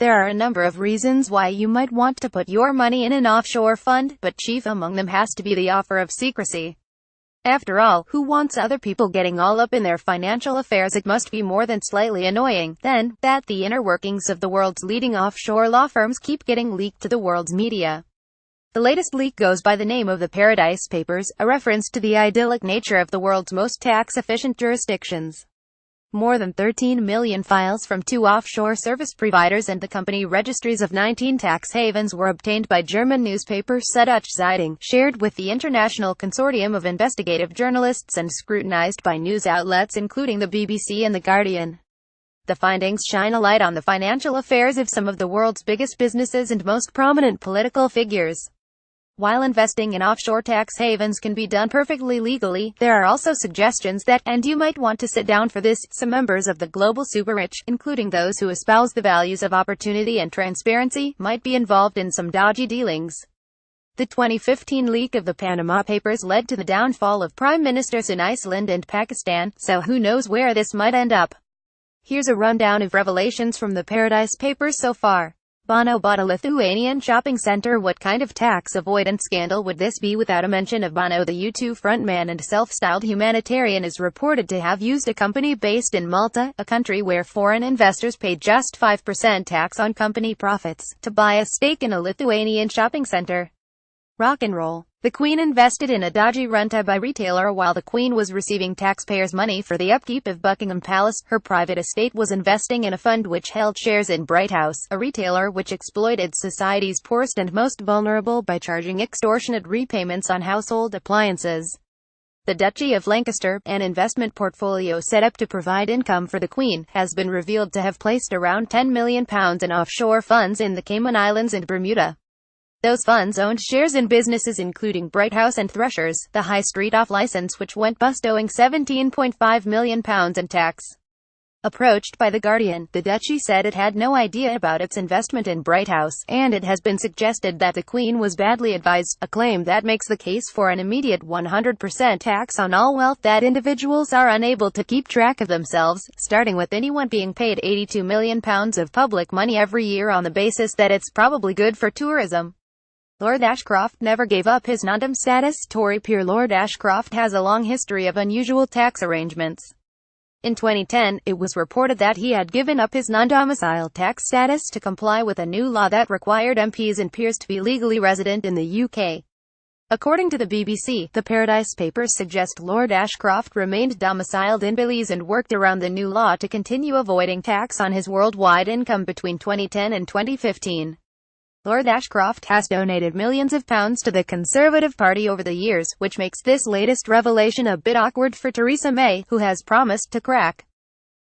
There are a number of reasons why you might want to put your money in an offshore fund, but chief among them has to be the offer of secrecy. After all, who wants other people getting all up in their financial affairs? It must be more than slightly annoying, then, that the inner workings of the world's leading offshore law firms keep getting leaked to the world's media. The latest leak goes by the name of the Paradise Papers, a reference to the idyllic nature of the world's most tax-efficient jurisdictions. More than 13 million files from 2 offshore service providers and the company registries of 19 tax havens were obtained by German newspaper Süddeutsche Zeitung, shared with the International Consortium of Investigative Journalists and scrutinized by news outlets including the BBC and The Guardian. The findings shine a light on the financial affairs of some of the world's biggest businesses and most prominent political figures. While investing in offshore tax havens can be done perfectly legally, there are also suggestions that, and you might want to sit down for this, some members of the global super-rich, including those who espouse the values of opportunity and transparency, might be involved in some dodgy dealings. The 2015 leak of the Panama Papers led to the downfall of prime ministers in Iceland and Pakistan, so who knows where this might end up. Here's a rundown of revelations from the Paradise Papers so far. Bono bought a Lithuanian shopping center. What kind of tax avoidance scandal would this be without a mention of Bono? The U2 frontman and self-styled humanitarian is reported to have used a company based in Malta, a country where foreign investors paid just 5% tax on company profits, to buy a stake in a Lithuanian shopping center. Rock and roll. The Queen invested in a dodgy run-to-buy retailer while the Queen was receiving taxpayers' money for the upkeep of Buckingham Palace. Her private estate was investing in a fund which held shares in Bright House, a retailer which exploited society's poorest and most vulnerable by charging extortionate repayments on household appliances. The Duchy of Lancaster, an investment portfolio set up to provide income for the Queen, has been revealed to have placed around £10 million in offshore funds in the Cayman Islands and Bermuda. Those funds owned shares in businesses including Bright House and Threshers, the high street off-license which went bust owing £17.5 million in tax. Approached by The Guardian, the Duchy said it had no idea about its investment in Bright House, and it has been suggested that the Queen was badly advised, a claim that makes the case for an immediate 100% tax on all wealth that individuals are unable to keep track of themselves, starting with anyone being paid £82 million of public money every year on the basis that it's probably good for tourism. Lord Ashcroft never gave up his non-dom status. Tory peer Lord Ashcroft has a long history of unusual tax arrangements. In 2010, it was reported that he had given up his non-domicile tax status to comply with a new law that required MPs and peers to be legally resident in the UK. According to the BBC, the Paradise Papers suggest Lord Ashcroft remained domiciled in Belize and worked around the new law to continue avoiding tax on his worldwide income between 2010 and 2015. Lord Ashcroft has donated millions of pounds to the Conservative Party over the years, which makes this latest revelation a bit awkward for Theresa May, who has promised to crack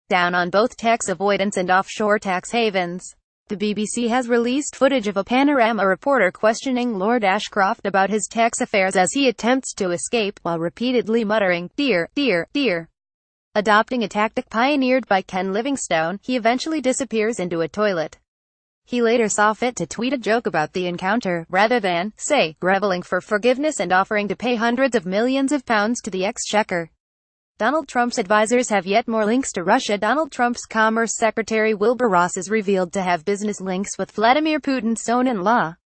down on both tax avoidance and offshore tax havens. The BBC has released footage of a Panorama reporter questioning Lord Ashcroft about his tax affairs as he attempts to escape, while repeatedly muttering, "Dear, dear, dear." Adopting a tactic pioneered by Ken Livingstone, he eventually disappears into a toilet. He later saw fit to tweet a joke about the encounter, rather than, say, groveling for forgiveness and offering to pay hundreds of millions of pounds to the exchequer. Donald Trump's advisors have yet more links to Russia. Donald Trump's Commerce Secretary Wilbur Ross is revealed to have business links with Vladimir Putin's son-in-law.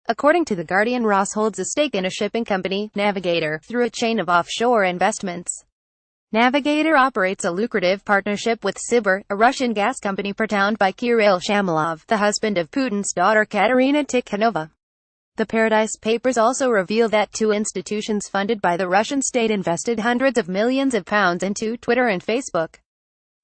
According to The Guardian, Ross holds a stake in a shipping company, Navigator, through a chain of offshore investments. Navigator operates a lucrative partnership with Sibur, a Russian gas company propounded by Kirill Shamalov, the husband of Putin's daughter Katerina Tikhanova. The Paradise Papers also reveal that 2 institutions funded by the Russian state invested hundreds of millions of pounds into Twitter and Facebook.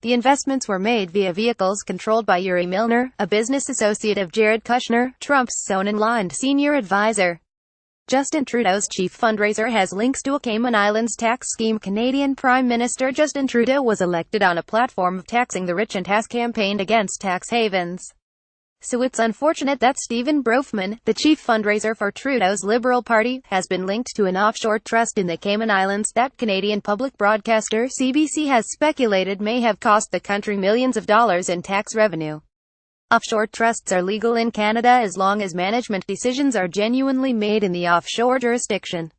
The investments were made via vehicles controlled by Yuri Milner, a business associate of Jared Kushner, Trump's son-in-law and senior advisor. Justin Trudeau's chief fundraiser has links to a Cayman Islands tax scheme. Canadian Prime Minister Justin Trudeau was elected on a platform of taxing the rich and has campaigned against tax havens. So it's unfortunate that Stephen Brofman, the chief fundraiser for Trudeau's Liberal Party, has been linked to an offshore trust in the Cayman Islands that Canadian public broadcaster CBC has speculated may have cost the country millions of dollars in tax revenue. Offshore trusts are legal in Canada as long as management decisions are genuinely made in the offshore jurisdiction.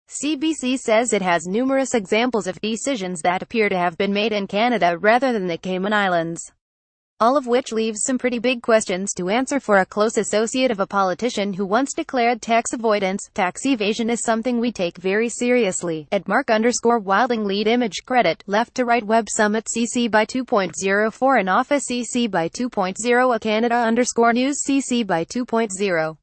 CBC says it has numerous examples of decisions that appear to have been made in Canada rather than the Cayman Islands. All of which leaves some pretty big questions to answer for a close associate of a politician who once declared tax avoidance, tax evasion is something we take very seriously. At Mark_Wilding lead image credit, left to right Web Summit CC by 2.0 Foreign Office CC by 2.0 A Canada_News CC by 2.0